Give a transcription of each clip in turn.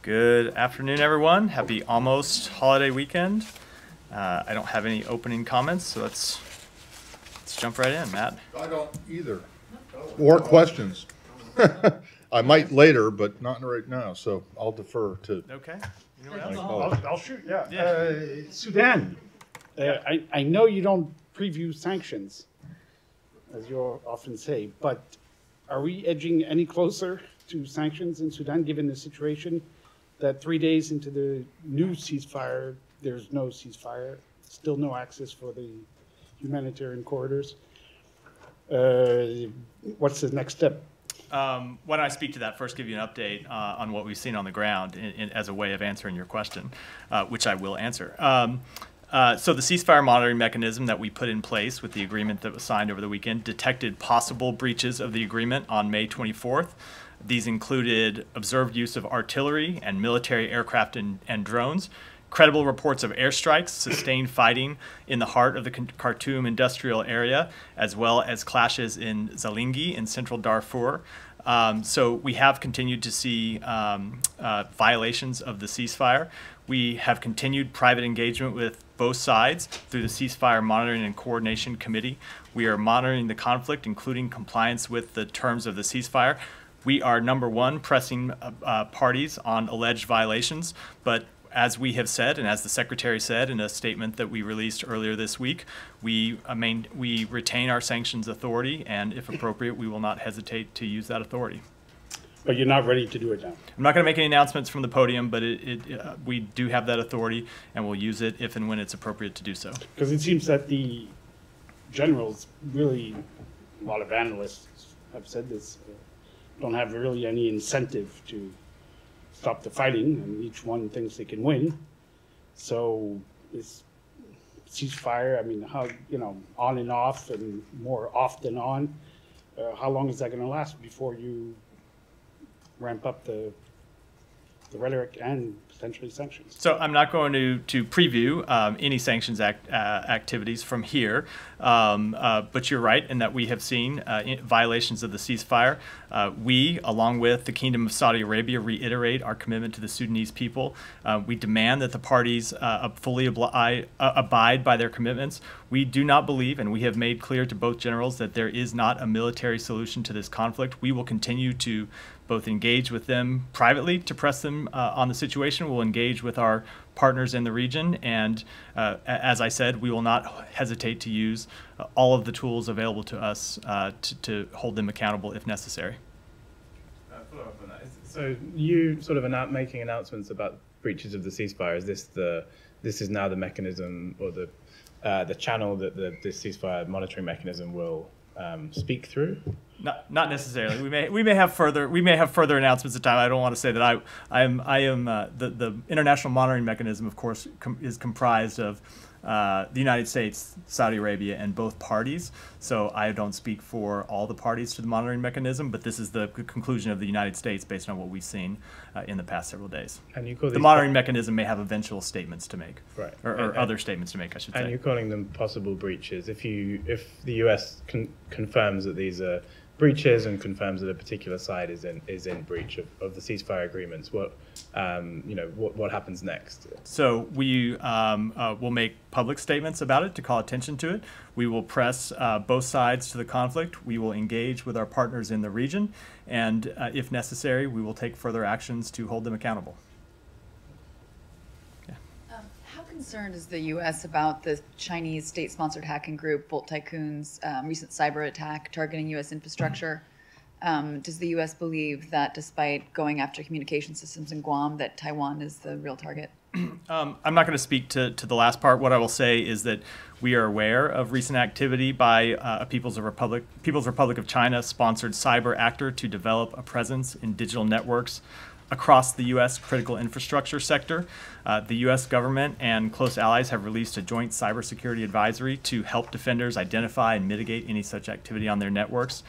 Good afternoon, everyone. Happy almost holiday weekend. I don't have any opening comments, so let's jump right in, Matt. I don't either. Or questions. I might later, but not right now, so I'll defer to. Okay. Anyone my else? colleague. I'll shoot, yeah. Yeah. Sudan. I know you don't preview sanctions, as you often say, but are we edging any closer to sanctions in Sudan, given the situation that 3 days into the new ceasefire, there's no ceasefire, still no access for the humanitarian corridors? What's the next step? Why don't I speak to that first, give you an update on what we've seen on the ground as a way of answering your question, which I will answer. So the ceasefire monitoring mechanism that we put in place with the agreement that was signed over the weekend detected possible breaches of the agreement on May 24th. These included observed use of artillery and military aircraft and drones, credible reports of airstrikes, sustained fighting in the heart of the Khartoum industrial area, as well as clashes in Zalingi in central Darfur. So we have continued to see violations of the ceasefire. We have continued private engagement with both sides through the Ceasefire Monitoring and Coordination Committee. We are monitoring the conflict, including compliance with the terms of the ceasefire. We are, number one, pressing parties on alleged violations, but as we have said, and as the Secretary said in a statement that we released earlier this week, we retain our sanctions authority, and if appropriate, we will not hesitate to use that authority. But you're not ready to do it now? I'm not going to make any announcements from the podium, but we do have that authority, and we'll use it if and when it's appropriate to do so. Because it seems that the generals, really, a lot of analysts have said this, don't have really any incentive to stop the fighting, and each one thinks they can win. So this ceasefire, I mean, how, on and off and more off than on, how long is that going to last before you ramp up the rhetoric and potentially sanctions? So I'm not going to preview any sanctions activities from here, but you're right in that we have seen violations of the ceasefire. We, along with the Kingdom of Saudi Arabia, reiterate our commitment to the Sudanese people. We demand that the parties fully abide by their commitments. We do not believe, and we have made clear to both generals, that there is not a military solution to this conflict. We will continue to both engage with them privately to press them on the situation. We'll engage with our partners in the region, and as I said, we will not hesitate to use all of the tools available to us to hold them accountable if necessary. Follow up on that. So you sort of making announcements about breaches of the ceasefire. This is now the mechanism or the channel that the ceasefire monitoring mechanism will speak through? Not necessarily. We may have further announcements at time. I don't want to say that I am the international monitoring mechanism, of course, is comprised of the United States, Saudi Arabia, and both parties. So I don't speak for all the parties to the monitoring mechanism, but this is the conclusion of the United States based on what we've seen in the past several days. And you call the monitoring mechanism may have eventual statements to make, right? Or other statements to make, I should say. And you're calling them possible breaches. If the U.S. confirms that these are breaches and confirms that a particular side is in breach of the ceasefire agreements, what happens next? So we will make public statements about it to call attention to it. We will press both sides to the conflict. We will engage with our partners in the region, and if necessary, we will take further actions to hold them accountable. How concerned is the U.S. about the Chinese state-sponsored hacking group Bolt Tycoon's recent cyber attack targeting U.S. infrastructure? Does the U.S. believe that despite going after communication systems in Guam, that Taiwan is the real target? I'm not going to speak to the last part. What I will say is that we are aware of recent activity by a People's Republic of China sponsored cyber actor to develop a presence in digital networks across the U.S. critical infrastructure sector. The U.S. government and close allies have released a joint cybersecurity advisory to help defenders identify and mitigate any such activity on their networks.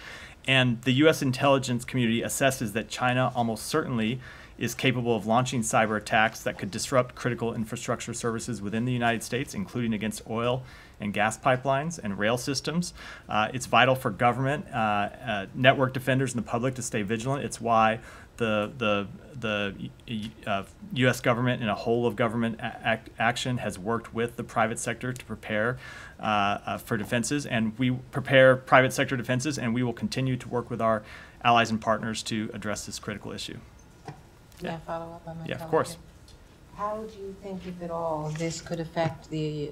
And the U.S. intelligence community assesses that China almost certainly is capable of launching cyber attacks that could disrupt critical infrastructure services within the United States, including against oil and gas pipelines and rail systems. It's vital for government, network defenders, and the public to stay vigilant. It's why U.S. government in a whole of government action has worked with the private sector to prepare for defenses, and we prepare private sector defenses, and we will continue to work with our allies and partners to address this critical issue. May I follow up on my Yeah, of comment? course. How do you think, if at all, this could affect the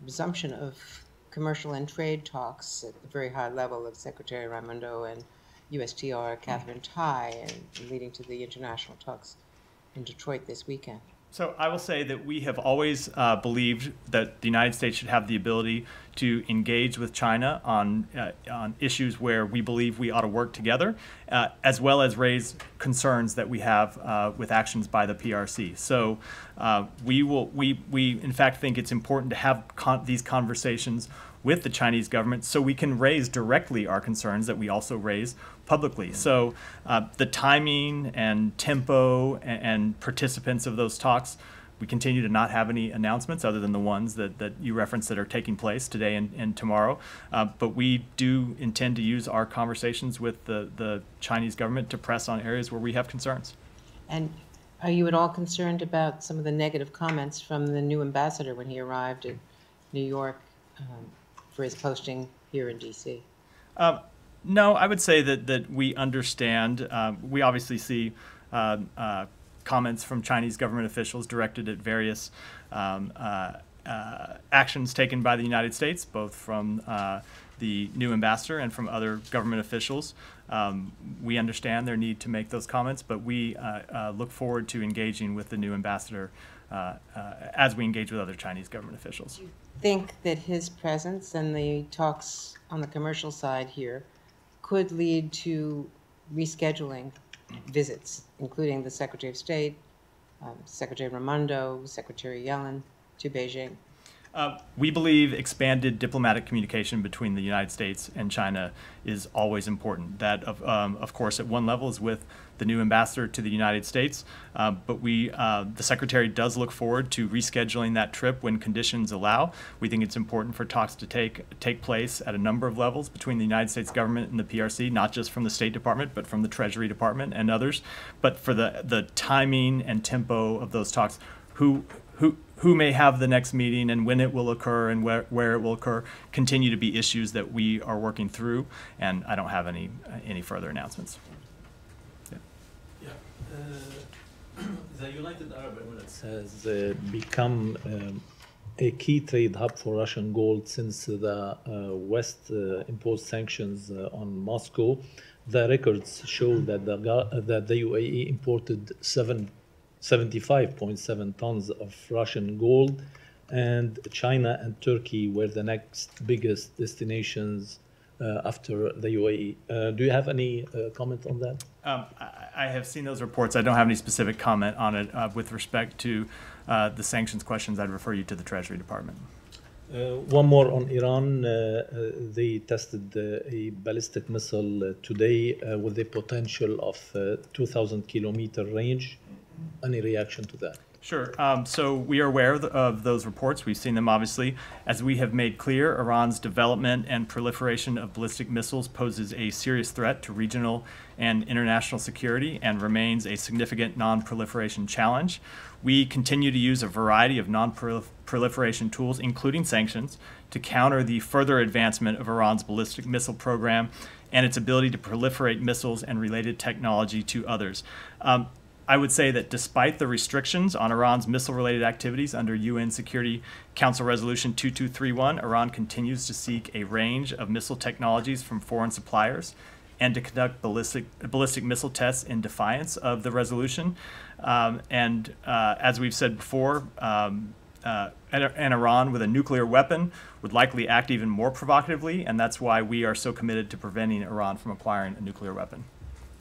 resumption of commercial and trade talks at the very high level of Secretary Raimondo and USTR Catherine Tai, and leading to the international talks in Detroit this weekend? So I will say that we have always believed that the United States should have the ability to engage with China on issues where we believe we ought to work together, as well as raise concerns that we have with actions by the PRC. So we in fact think it's important to have these conversations with the Chinese government so we can raise directly our concerns that we also raise publicly. So the timing and tempo and participants of those talks, we continue to not have any announcements other than the ones that you referenced that are taking place today and tomorrow. But we do intend to use our conversations with the Chinese government to press on areas where we have concerns. And are you at all concerned about some of the negative comments from the new ambassador when he arrived in New York for his posting here in D.C.? No, I would say that we understand. We obviously see comments from Chinese government officials directed at various actions taken by the United States, both from the new ambassador and from other government officials. We understand their need to make those comments, but we look forward to engaging with the new ambassador as we engage with other Chinese government officials. Think that his presence and the talks on the commercial side here could lead to rescheduling visits, including the Secretary of State, Secretary Raimondo, Secretary Yellen, to Beijing? We believe expanded diplomatic communication between the United States and China is always important. That, of course, at one level is with the new ambassador to the United States, but the Secretary does look forward to rescheduling that trip when conditions allow. We think it's important for talks to take place at a number of levels between the United States government and the PRC, not just from the State Department, but from the Treasury Department and others. But for the timing and tempo of those talks, who may have the next meeting and when it will occur and where it will occur continue to be issues that we are working through, and I don't have any further announcements. The United Arab Emirates has become a key trade hub for Russian gold since the West imposed sanctions on Moscow. The records show that the UAE imported 75.7 tons of Russian gold, and China and Turkey were the next biggest destinations after the UAE. Do you have any comment on that? I have seen those reports. I don't have any specific comment on it. With respect to the sanctions questions, I'd refer you to the Treasury Department. One more on Iran. They tested a ballistic missile today with a potential of 2,000 kilometer range. Any reaction to that? Sure. So we are aware of those reports. We've seen them, obviously. As we have made clear, Iran's development and proliferation of ballistic missiles poses a serious threat to regional and international security and remains a significant non-proliferation challenge. We continue to use a variety of non-proliferation tools, including sanctions, to counter the further advancement of Iran's ballistic missile program and its ability to proliferate missiles and related technology to others. I would say that despite the restrictions on Iran's missile-related activities under UN Security Council Resolution 2231, Iran continues to seek a range of missile technologies from foreign suppliers and to conduct ballistic missile tests in defiance of the resolution. As we've said before, and Iran with a nuclear weapon would likely act even more provocatively, and that's why we are so committed to preventing Iran from acquiring a nuclear weapon.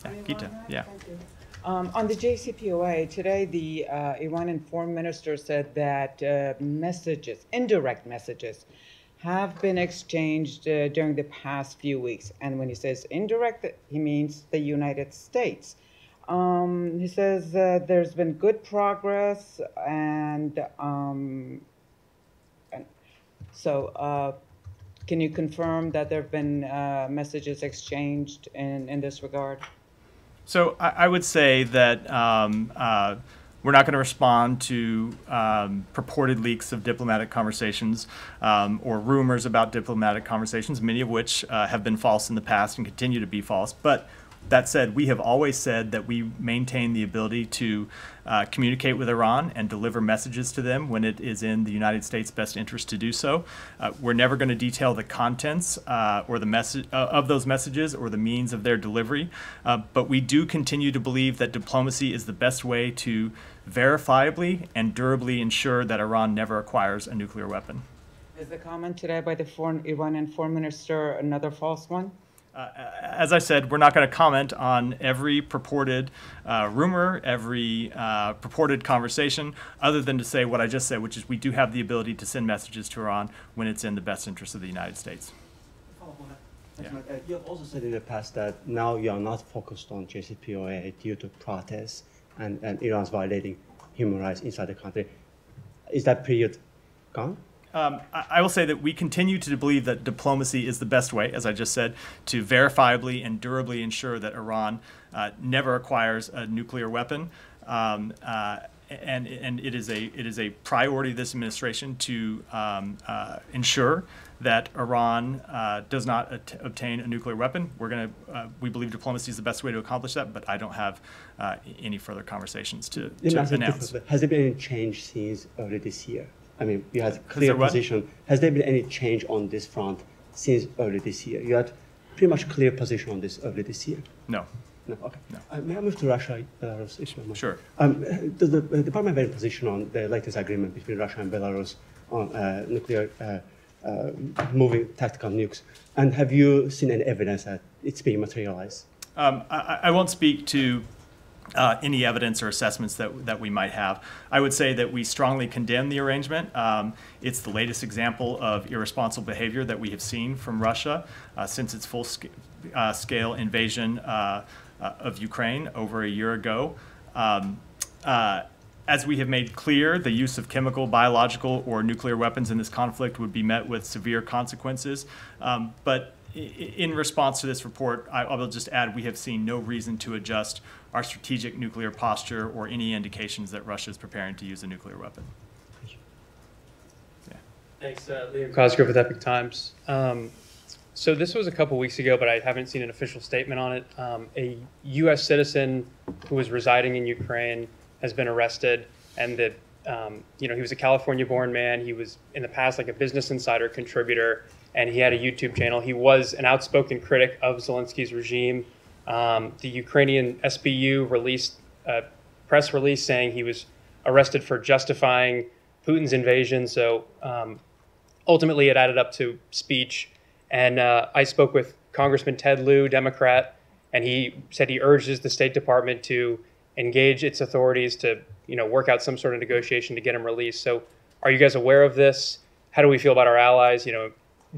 Yeah, Gita, yeah. Thank you. On the JCPOA, today the Iranian foreign minister said that indirect messages, have been exchanged during the past few weeks. And when he says indirect, he means the United States. He says there's been good progress, and so can you confirm that there have been messages exchanged in this regard? So I would say that we're not going to respond to purported leaks of diplomatic conversations or rumors about diplomatic conversations, many of which have been false in the past and continue to be false. But that said, we have always said that we maintain the ability to communicate with Iran and deliver messages to them when it is in the United States' best interest to do so. We're never going to detail the contents or the message of those messages or the means of their delivery, but we do continue to believe that diplomacy is the best way to verifiably and durably ensure that Iran never acquires a nuclear weapon. Is the comment today by the Iranian foreign minister another false one? As I said, we're not going to comment on every purported rumor, every purported conversation, other than to say what I just said, which is we do have the ability to send messages to Iran when it's in the best interest of the United States. You have also said in the past that now you are not focused on JCPOA due to protests and Iran's violating human rights inside the country. Is that period gone? I will say that we continue to believe that diplomacy is the best way, as I just said, to verifiably and durably ensure that Iran never acquires a nuclear weapon. And it is a priority of this administration to ensure that Iran does not obtain a nuclear weapon. We believe diplomacy is the best way to accomplish that, but I don't have any further conversations to announce. Has there been any change since early this year? I mean, you had a clear position. Has there been any change on this front since early this year? You had pretty much clear position on this early this year. No. No. Okay. No. May I move to Russia, Belarus issue? Sure. Does the department have any position on the latest agreement between Russia and Belarus on nuclear moving tactical nukes? And have you seen any evidence that it's being materialized? I won't speak to any evidence or assessments that we might have. I would say that we strongly condemn the arrangement. It's the latest example of irresponsible behavior that we have seen from Russia since its full-scale invasion of Ukraine over a year ago. As we have made clear, the use of chemical, biological, or nuclear weapons in this conflict would be met with severe consequences. But in response to this report, I will just add we have seen no reason to adjust our strategic nuclear posture or any indications that Russia is preparing to use a nuclear weapon. Thank you. Yeah. Thanks, Liam Cosgrove with Epic Times. So this was a couple weeks ago, but I haven't seen an official statement on it. A U.S. citizen who was residing in Ukraine has been arrested, and that he was a California-born man. He was in the past like a Business Insider contributor, and he had a YouTube channel. He was an outspoken critic of Zelensky's regime. The Ukrainian SBU released a press release saying he was arrested for justifying Putin's invasion. So ultimately, it added up to speech. And I spoke with Congressman Ted Lieu, Democrat, and he said he urges the State Department to engage its authorities to, work out some sort of negotiation to get him released. So, are you guys aware of this? How do we feel about our allies,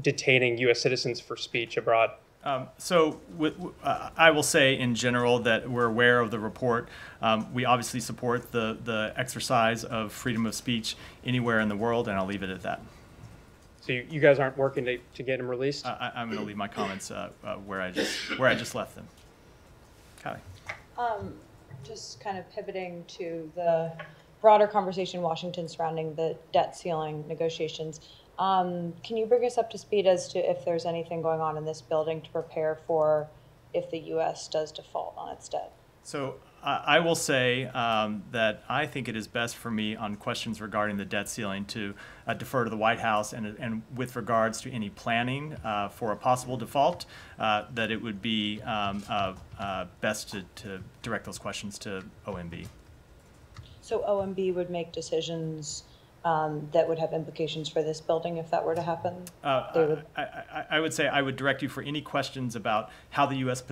detaining U.S. citizens for speech abroad? I will say in general that we're aware of the report. We obviously support the exercise of freedom of speech anywhere in the world, and I'll leave it at that. So you guys aren't working to get him released? I'm going to leave my comments where I just left them. Kylie. Just kind of pivoting to the broader conversation in Washington surrounding the debt ceiling negotiations. Can you bring us up to speed as to if there's anything going on in this building to prepare for if the U.S. does default on its debt? So I will say that I think it is best for me on questions regarding the debt ceiling to defer to the White House, and with regards to any planning for a possible default, that it would be best to direct those questions to OMB. So OMB would make decisions that would have implications for this building if that were to happen? I would say I would direct you for any questions about how the U.S.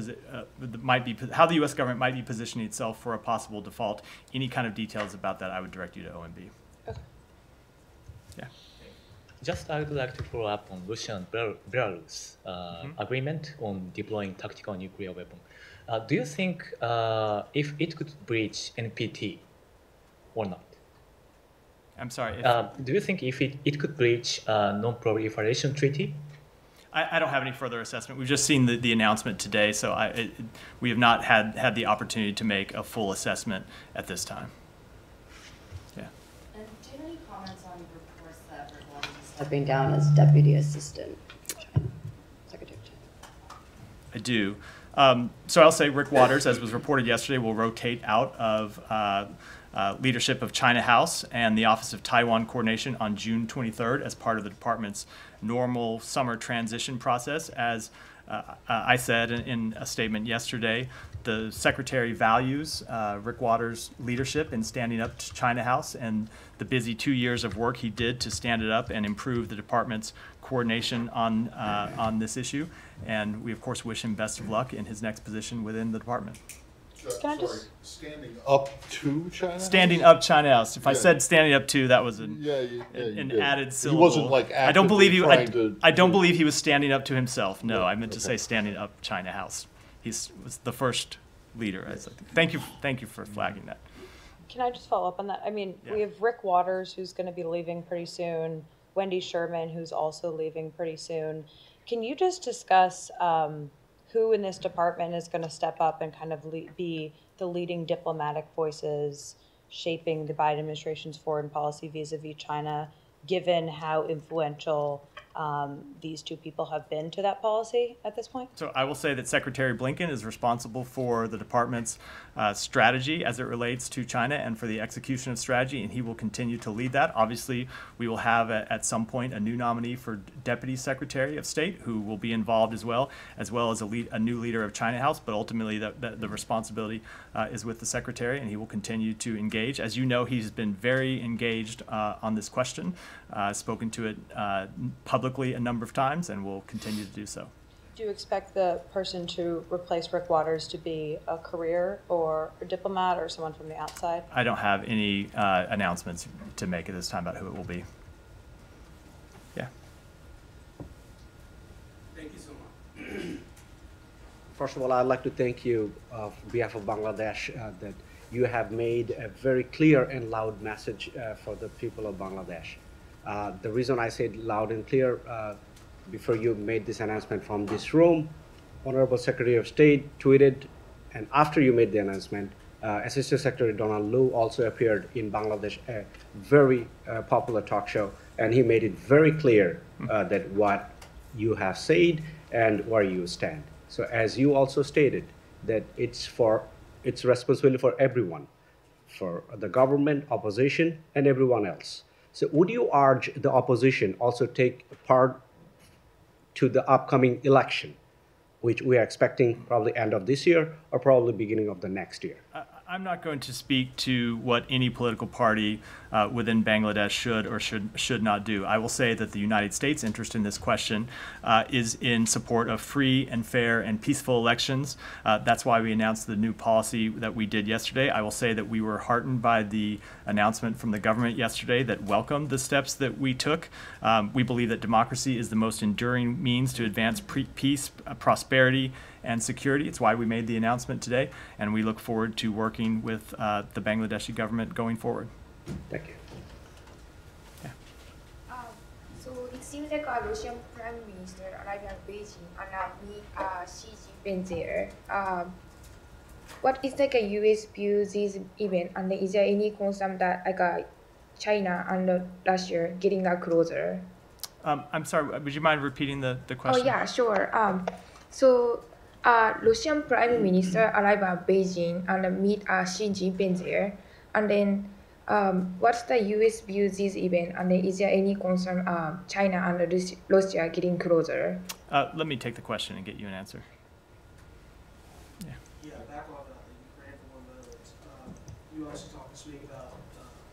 how the U.S. government might be positioning itself for a possible default. Any kind of details about that, I would direct you to OMB. Okay. Yeah. Just I would like to follow up on Russia and Belarus agreement on deploying tactical nuclear weapon. Do you think if it could breach NPT or not? I'm sorry. Do you think if it could breach non-proliferation treaty? I don't have any further assessment. We've just seen the announcement today, so we have not had the opportunity to make a full assessment at this time. Yeah. And do you have any comments on reports that Rick Waters is stepping down as Deputy Assistant Secretary of China? I do. So I'll say Rick Waters, as was reported yesterday, will rotate out of leadership of China House and the Office of Taiwan Coordination on June 23rd as part of the department's normal summer transition process. As I said in a statement yesterday, the Secretary values Rick Waters' leadership in standing up to China House and the busy 2 years of work he did to stand it up and improve the department's coordination on this issue. And we, of course, wish him best of luck in his next position within the department. Can I just- Standing up to China? Standing up China House. If I said standing up to, that was an did. added He syllable. wasn't, like, I don't believe he. actively trying I don't believe he was standing up to himself. No, I meant to say standing up China House. He was the first leader. Thank you for flagging that. Can I just follow up on that? I mean, Yeah. we have Rick Waters, who's going to be leaving pretty soon, Wendy Sherman, who's also leaving pretty soon. Can you just discuss who in this department is going to step up and kind of be the leading diplomatic voices shaping the Biden administration's foreign policy vis-a-vis China, given how influential these two people have been to that policy at this point? So I will say that Secretary Blinken is responsible for the department's strategy as it relates to China and for the execution of strategy, and he will continue to lead that. Obviously, we will have at some point a new nominee for Deputy Secretary of State who will be involved as well as a new leader of China House, but ultimately the responsibility is with the Secretary, and he will continue to engage. As you know, he's been very engaged on this question, spoken to it publicly a number of times, and will continue to do so. Do you expect the person to replace Rick Waters to be a career or a diplomat or someone from the outside? I don't have any announcements to make at this time about who it will be. Yeah. Thank you so much. First of all, I'd like to thank you on behalf of Bangladesh that you have made a very clear and loud message for the people of Bangladesh. The reason I said loud and clear, before you made this announcement from this room, Honorable Secretary of State tweeted, and after you made the announcement, Assistant Secretary Donald Lu also appeared in Bangladesh, a very popular talk show, and he made it very clear that what you have said and where you stand. So as you also stated, that it's responsibility for everyone, for the government, opposition, and everyone else. So would you urge the opposition also take part to the upcoming election, which we are expecting probably end of this year or probably beginning of the next year? I'm not going to speak to what any political party within Bangladesh should or should not do. I will say that the United States' interest in this question is in support of free and fair and peaceful elections. That's why we announced the new policy that we did yesterday. I will say that we were heartened by the announcement from the government yesterday that welcomed the steps that we took. We believe that democracy is the most enduring means to advance peace, prosperity, and security. It's why we made the announcement today, and we look forward to working with the Bangladeshi government going forward. Thank you. Yeah. So it seems like a Russian Prime Minister arrived at Beijing and meet Xi Jinping there. What is like a U.S. view this event, and is there any concern that China and Russia getting closer? I'm sorry, would you mind repeating the question? Oh yeah, sure. So Russian Prime Minister arrived at Beijing and meet Xi Jinping there, and then what's the U.S. view this event, and then is there any concern China and Russia getting closer? Let me take the question and get you an answer. Yeah, back on Ukraine for 1 moment. You also talked this week about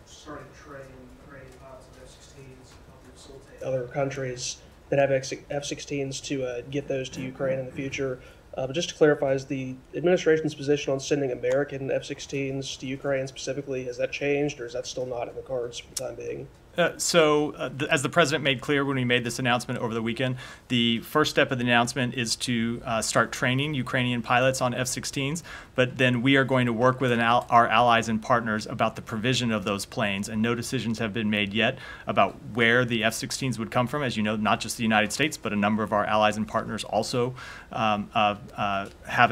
starting to train Ukrainian pilots of F-16s and helping facilitate other countries that have F-16s to get those to Ukraine in the future. But just to clarify, is the administration's position on sending American F-16s to Ukraine specifically, has that changed, or is that still not in the cards for the time being? As the president made clear when we made this announcement over the weekend, the first step of the announcement is to start training Ukrainian pilots on F-16s, but then we are going to work with our allies and partners about the provision of those planes, and no decisions have been made yet about where the F-16s would come from. As you know, not just the United States, but a number of our allies and partners also have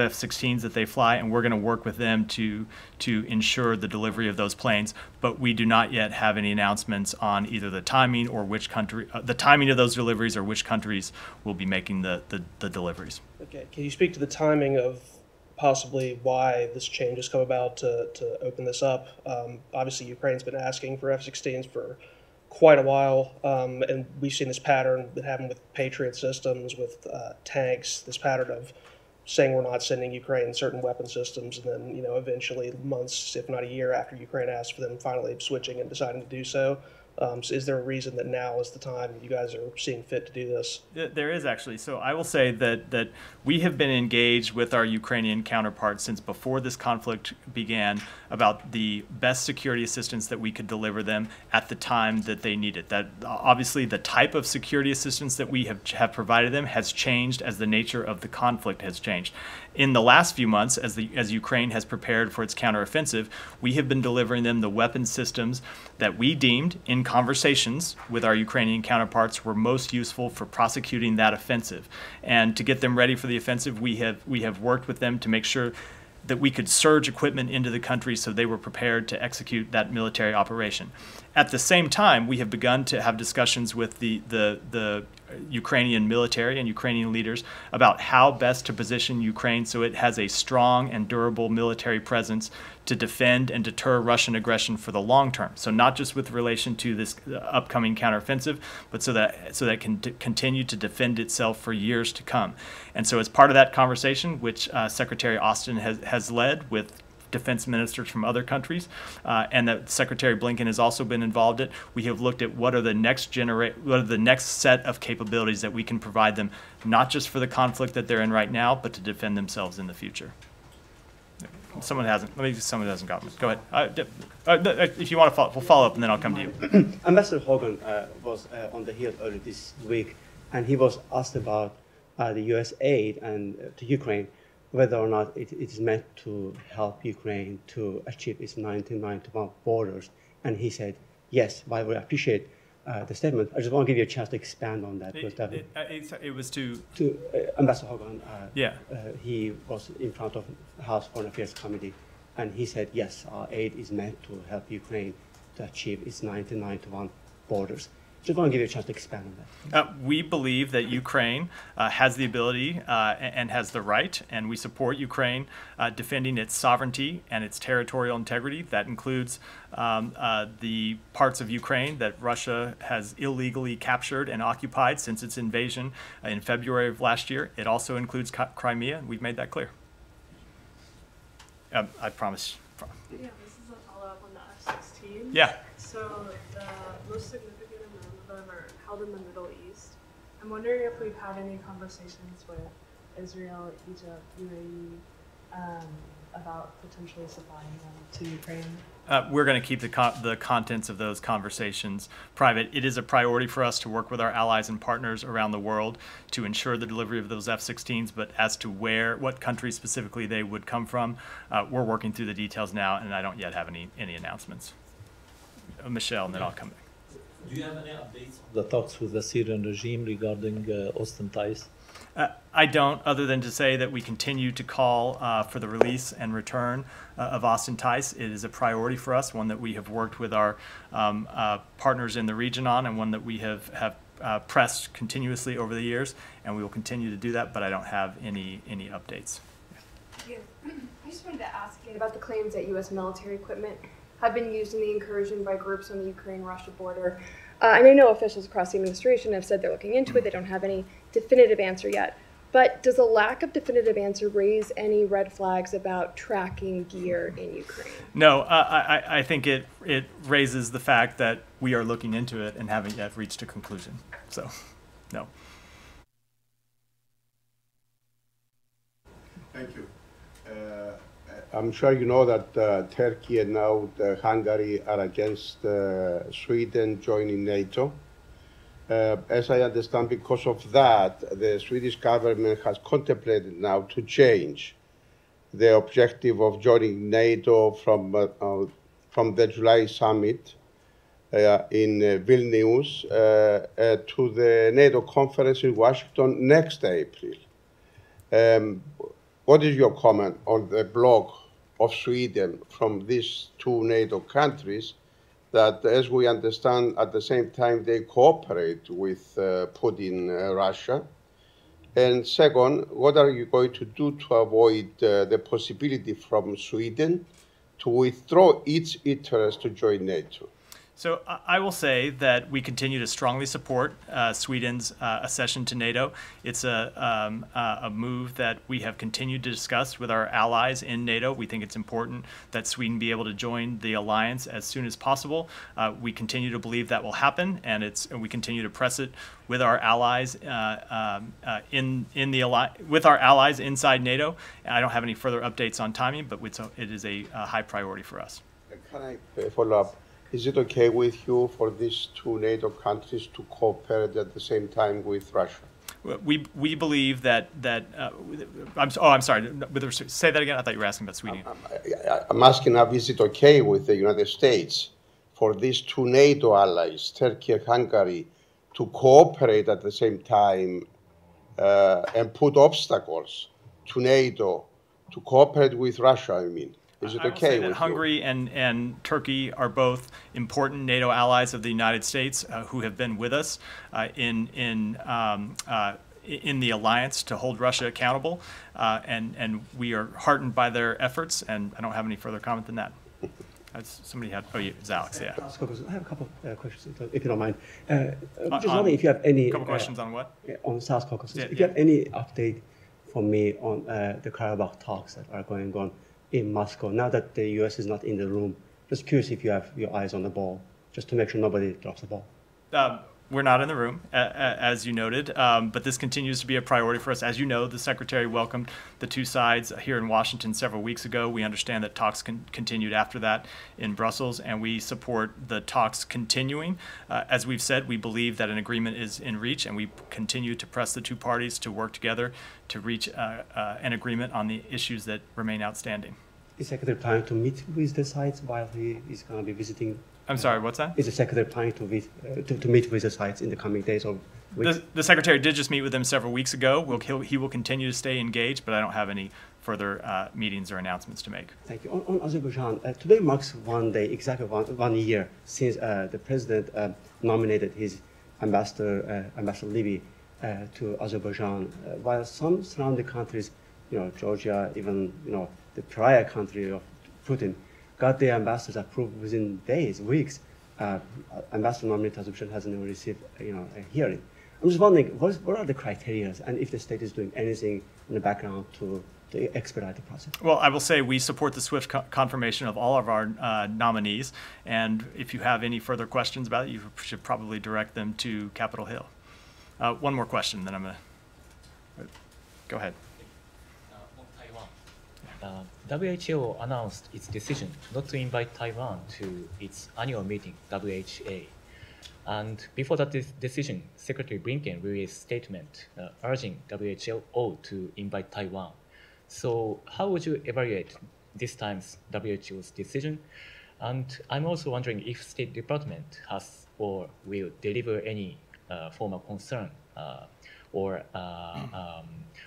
F-16s that they fly, and we're going to work with them to ensure the delivery of those planes, but we do not yet have any announcements on either the timing or which country, the timing of those deliveries or which countries will be making the deliveries. Okay, can you speak to the timing of possibly why this change has come about to open this up? Obviously, Ukraine's been asking for F-16s for quite a while, and we've seen this pattern that happened with Patriot systems, with tanks, this pattern of saying we're not sending Ukraine certain weapon systems, and then, you know, eventually months, if not a year after Ukraine asked for them, finally switching and deciding to do so. So is there a reason that now is the time you guys are seeing fit to do this? There is actually. So I will say that we have been engaged with our Ukrainian counterparts since before this conflict began about the best security assistance that we could deliver them at the time that they need it. That obviously the type of security assistance that we have provided them has changed as the nature of the conflict has changed. In the last few months, as Ukraine has prepared for its counteroffensive, we have been delivering them the weapon systems that we deemed in conversations with our Ukrainian counterparts were most useful for prosecuting that offensive. And to get them ready for the offensive, we have worked with them to make sure that we could surge equipment into the country so they were prepared to execute that military operation. At the same time, we have begun to have discussions with the Ukrainian military and Ukrainian leaders about how best to position Ukraine so it has a strong and durable military presence to defend and deter Russian aggression for the long term. So not just with relation to this upcoming counteroffensive, but so that it can continue to defend itself for years to come. And so as part of that conversation, which Secretary Austin has led with defense ministers from other countries, and that Secretary Blinken has also been involved in, we have looked at what are the next set of capabilities that we can provide them, not just for the conflict that they're in right now, but to defend themselves in the future. Someone hasn't gotten it. Go ahead. If you want to follow, we'll follow up, and then I'll come to you. Ambassador Hogan was on the Hill earlier this week, and he was asked about the U.S. aid and to Ukraine, whether or not it is meant to help Ukraine to achieve its 1991 borders. And he said, yes, but I would appreciate the statement. I just want to give you a chance to expand on that. It was to Ambassador Hogan. Yeah. He was in front of the House Foreign Affairs Committee, and he said, yes, our aid is meant to help Ukraine to achieve its 1991 borders. Just want to give you a chance to expand on that. We believe that Ukraine has the ability and has the right, and we support Ukraine defending its sovereignty and its territorial integrity. That includes the parts of Ukraine that Russia has illegally captured and occupied since its invasion in February of last year. It also includes Crimea, and we've made that clear. I promise. Yeah, this is a follow-up on the F-16. Yeah. So the most significant are held in the Middle East. I'm wondering if we've had any conversations with Israel, Egypt, UAE about potentially supplying them to Ukraine. We're going to keep the contents of those conversations private. It is a priority for us to work with our allies and partners around the world to ensure the delivery of those F-16s, but as to what countries specifically they would come from, we're working through the details now, and I don't yet have any announcements. Michelle, and then I'll come back. Do you have any updates on the talks with the Syrian regime regarding Austin Tice? I don't, other than to say that we continue to call for the release and return of Austin Tice. It is a priority for us, one that we have worked with our partners in the region on, and one that we have pressed continuously over the years, and we will continue to do that, but I don't have any updates. Yeah. I just wanted to ask again about the claims that U.S. military equipment have been used in the incursion by groups on the Ukraine-Russia border. And I know officials across the administration have said they're looking into it. They don't have any definitive answer yet. But does a lack of definitive answer raise any red flags about tracking gear in Ukraine? No, I think it raises the fact that we are looking into it and haven't yet reached a conclusion. So, no. Thank you. I'm sure you know that Turkey and now Hungary are against Sweden joining NATO. As I understand, because of that, the Swedish government has contemplated now to change the objective of joining NATO from the July summit in Vilnius to the NATO conference in Washington next April. What is your comment on the block of Sweden from these two NATO countries that, as we understand, at the same time they cooperate with Putin, Russia? And second, what are you going to do to avoid the possibility from Sweden to withdraw its interest to join NATO? So I will say that we continue to strongly support Sweden's accession to NATO. It's a move that we have continued to discuss with our allies in NATO. We think it's important that Sweden be able to join the alliance as soon as possible. We continue to believe that will happen, and we continue to press it with our allies with our allies inside NATO. I don't have any further updates on timing, but it is a high priority for us. Can I follow up? Is it okay with you for these two NATO countries to cooperate at the same time with Russia? We believe that I'm sorry. Say that again. I thought you were asking about Sweden. I'm asking now, is it okay with the United States for these two NATO allies, Turkey and Hungary, to cooperate at the same time and put obstacles to NATO to cooperate with Russia? I mean. Is it okay with Hungary and Turkey are both important NATO allies of the United States who have been with us in the alliance to hold Russia accountable, and we are heartened by their efforts. And I don't have any further comment than that. Somebody had. Oh, it's Alex. Yeah. I have a couple of questions, if you don't mind. Just wondering if you have any. Couple questions on what? On South Caucasus. If you have any update for me on the Karabakh talks that are going on in Moscow, now that the U.S. is not in the room. Just curious if you have your eyes on the ball, just to make sure nobody drops the ball. We're not in the room, as you noted, but this continues to be a priority for us. As you know, the Secretary welcomed the two sides here in Washington several weeks ago. We understand that talks continued after that in Brussels, and we support the talks continuing. As we've said, we believe that an agreement is in reach, and we continue to press the two parties to work together to reach an agreement on the issues that remain outstanding. Is the Secretary planning to meet with the sides while he is going to be visiting? I'm sorry, what's that? Is the Secretary planning to meet with the sides in the coming days or weeks? The Secretary did just meet with them several weeks ago. He will continue to stay engaged, but I don't have any further meetings or announcements to make. Thank you. On Azerbaijan, today marks one day, exactly one year, since the President nominated his Ambassador Levy to Azerbaijan, while some surrounding countries, Georgia, even the prior country of Putin, got their ambassadors approved within days, weeks. Ambassador nominated to Azerbaijan hasn't even received a hearing. I'm just wondering, what are the criteria, and if the state is doing anything in the background to expedite the process? Well, I will say we support the swift confirmation of all of our nominees, and if you have any further questions about it, you should probably direct them to Capitol Hill. One more question, then I'm going to go ahead. WHO announced its decision not to invite Taiwan to its annual meeting, WHA. And before that decision, Secretary Blinken released a statement urging WHO to invite Taiwan. So how would you evaluate this time's WHO's decision? And I'm also wondering if State Department has or will deliver any formal concern or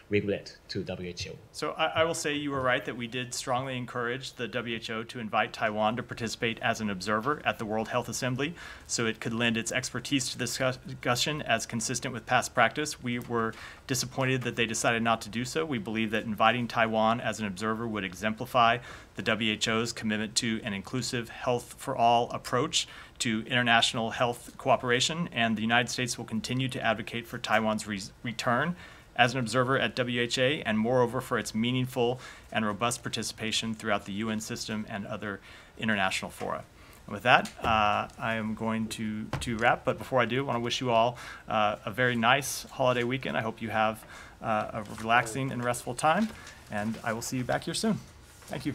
regret to WHO. So I will say you were right that we did strongly encourage the WHO to invite Taiwan to participate as an observer at the World Health Assembly so it could lend its expertise to this discussion as consistent with past practice. We were disappointed that they decided not to do so. We believe that inviting Taiwan as an observer would exemplify the WHO's commitment to an inclusive health for all approach to international health cooperation, and the United States will continue to advocate for Taiwan's return as an observer at WHA, and moreover for its meaningful and robust participation throughout the UN system and other international fora. And with that, I am going to wrap, but before I do, I want to wish you all a very nice holiday weekend. I hope you have a relaxing and restful time, and I will see you back here soon. Thank you.